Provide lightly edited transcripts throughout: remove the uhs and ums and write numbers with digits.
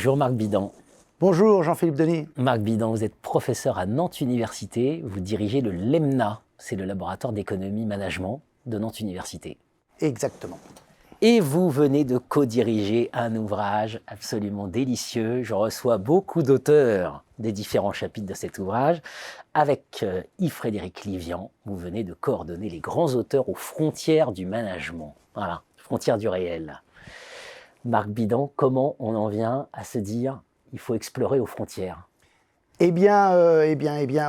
Bonjour Marc Bidan. Bonjour Jean-Philippe Denis. Marc Bidan, vous êtes professeur à Nantes Université, vous dirigez le LEMNA, c'est le laboratoire d'économie management de Nantes Université. Exactement. Et vous venez de co-diriger un ouvrage absolument délicieux. Je reçois beaucoup d'auteurs des différents chapitres de cet ouvrage. Avec Yves-Frédéric Livian, vous venez de coordonner les grands auteurs aux frontières du management. Voilà, frontières du réel. Marc Bidan, comment on en vient à se dire il faut explorer aux frontières? Eh bien,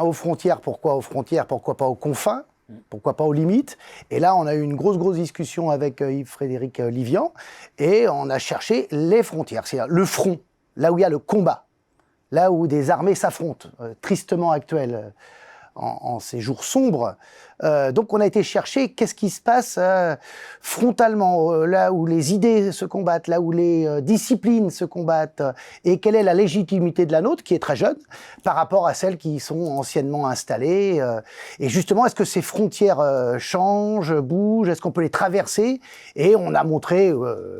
aux frontières, pourquoi aux frontières? Pourquoi pas aux confins? Pourquoi pas aux limites? Et là, on a eu une grosse discussion avec Yves-Frédéric Livian et on a cherché les frontières, c'est-à-dire le front, là où il y a le combat, là où des armées s'affrontent, tristement actuelles en ces jours sombres. Donc on a été chercher qu'est-ce qui se passe frontalement, là où les idées se combattent, là où les disciplines se combattent, et quelle est la légitimité de la nôtre, qui est très jeune, par rapport à celles qui sont anciennement installées. Et justement, est-ce que ces frontières changent, bougent, est-ce qu'on peut les traverser? Et on a montré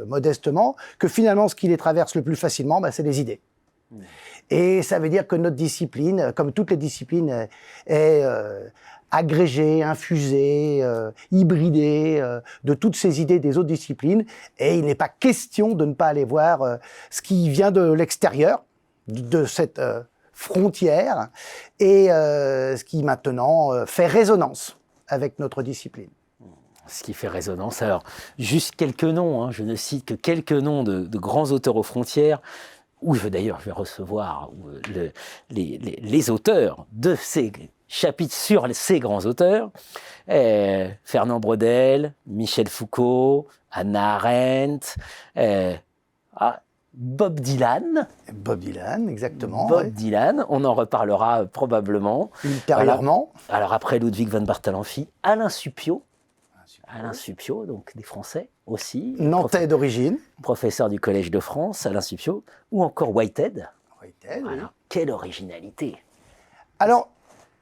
modestement que finalement, ce qui les traverse le plus facilement, c'est les idées. Et ça veut dire que notre discipline, comme toutes les disciplines, est agrégée, infusée, hybridée de toutes ces idées des autres disciplines. Et il n'est pas question de ne pas aller voir ce qui vient de l'extérieur, de cette frontière, et ce qui maintenant fait résonance avec notre discipline. Ce qui fait résonance. Alors, juste quelques noms, je ne cite que quelques noms de grands auteurs aux frontières. D'ailleurs, je vais recevoir les auteurs de ces chapitres sur ces grands auteurs. Fernand Braudel, Michel Foucault, Hannah Arendt, Bob Dylan. Bob Dylan, exactement. Bob Dylan, on en reparlera probablement. Ultérieurement. Voilà. Alors après Ludwig von Bartholomé, Alain Supiot, donc des Français aussi. Nantais d'origine. Professeur du Collège de France, Alain Supiot, ou encore Whitehead. Voilà. Oui. Quelle originalité! Alors,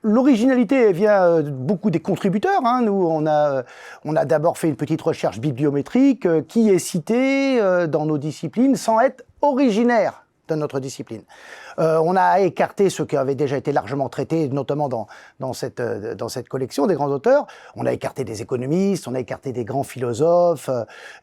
l'originalité vient beaucoup des contributeurs. Nous, on a d'abord fait une petite recherche bibliométrique qui est cité dans nos disciplines sans être originaire de notre discipline. On a écarté ceux qui avaient déjà été largement traités, notamment dans cette collection des grands auteurs. On a écarté des économistes, on a écarté des grands philosophes,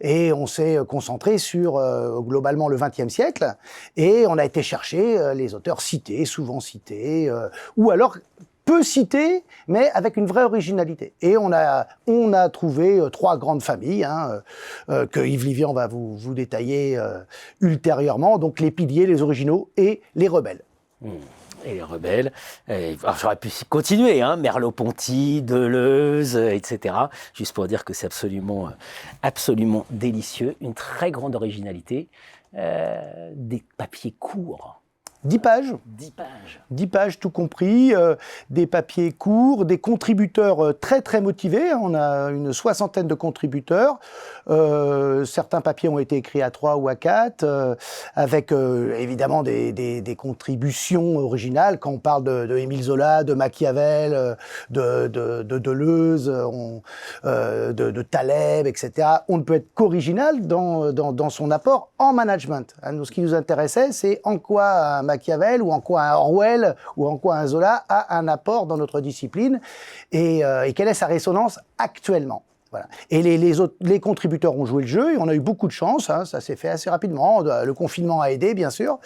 et on s'est concentré sur globalement le XXe siècle. Et on a été chercher les auteurs cités, souvent cités, ou alors peu cités, mais avec une vraie originalité. Et on a trouvé trois grandes familles, que Yves Livian va vous détailler ultérieurement, donc les piliers, les originaux et les rebelles. Et les rebelles, j'aurais pu continuer, Merleau-Ponty, Deleuze, etc. Juste pour dire que c'est absolument délicieux, une très grande originalité, des papiers courts. 10 pages. 10 pages. 10 pages tout compris, des papiers courts, des contributeurs très motivés. On a une 60aine de contributeurs. Certains papiers ont été écrits à 3 ou à 4, avec évidemment des contributions originales. Quand on parle de Émile Zola, de Machiavel, de Deleuze, de Taleb, etc., on ne peut être qu'original dans son apport en management. Ce qui nous intéressait, c'est en quoi un Machiavel ou en quoi un Orwell ou en quoi un Zola a un apport dans notre discipline et quelle est sa résonance actuellement. Voilà. Et les contributeurs ont joué le jeu et on a eu beaucoup de chance, ça s'est fait assez rapidement. Le confinement a aidé, bien sûr.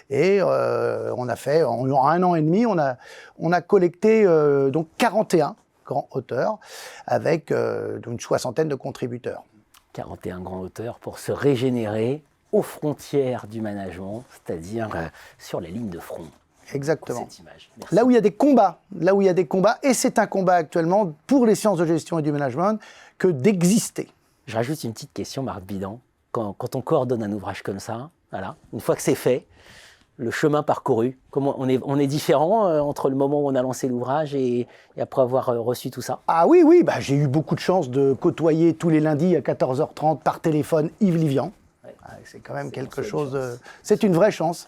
Et en un an et demi, on a collecté donc 41 grands auteurs avec une 60aine de contributeurs. 41 grands auteurs pour se régénérer aux frontières du management, c'est-à-dire sur les lignes de front. Exactement. Cette image. Là où il y a des combats, et c'est un combat actuellement pour les sciences de gestion et du management, que d'exister. Je rajoute une petite question, Marc Bidan. Quand on coordonne un ouvrage comme ça, voilà, une fois que c'est fait, le chemin parcouru, comment on est différent entre le moment où on a lancé l'ouvrage et après avoir reçu tout ça? Ah oui, j'ai eu beaucoup de chance de côtoyer tous les lundis à 14h30 par téléphone Yves Livian. C'est quand même quelque chose. C'est une vraie chance.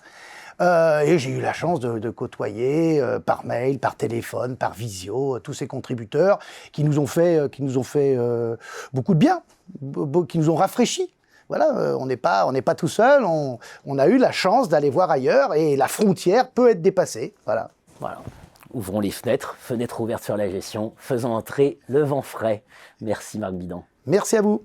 Et j'ai eu la chance de côtoyer par mail, par téléphone, par visio, tous ces contributeurs qui nous ont fait beaucoup de bien, qui nous ont rafraîchis. voilà, on n'est pas tout seul, on a eu la chance d'aller voir ailleurs et la frontière peut être dépassée. Voilà. Voilà. Ouvrons les fenêtres ouvertes sur la gestion, faisons entrer le vent frais. Merci Marc Bidan. Merci à vous.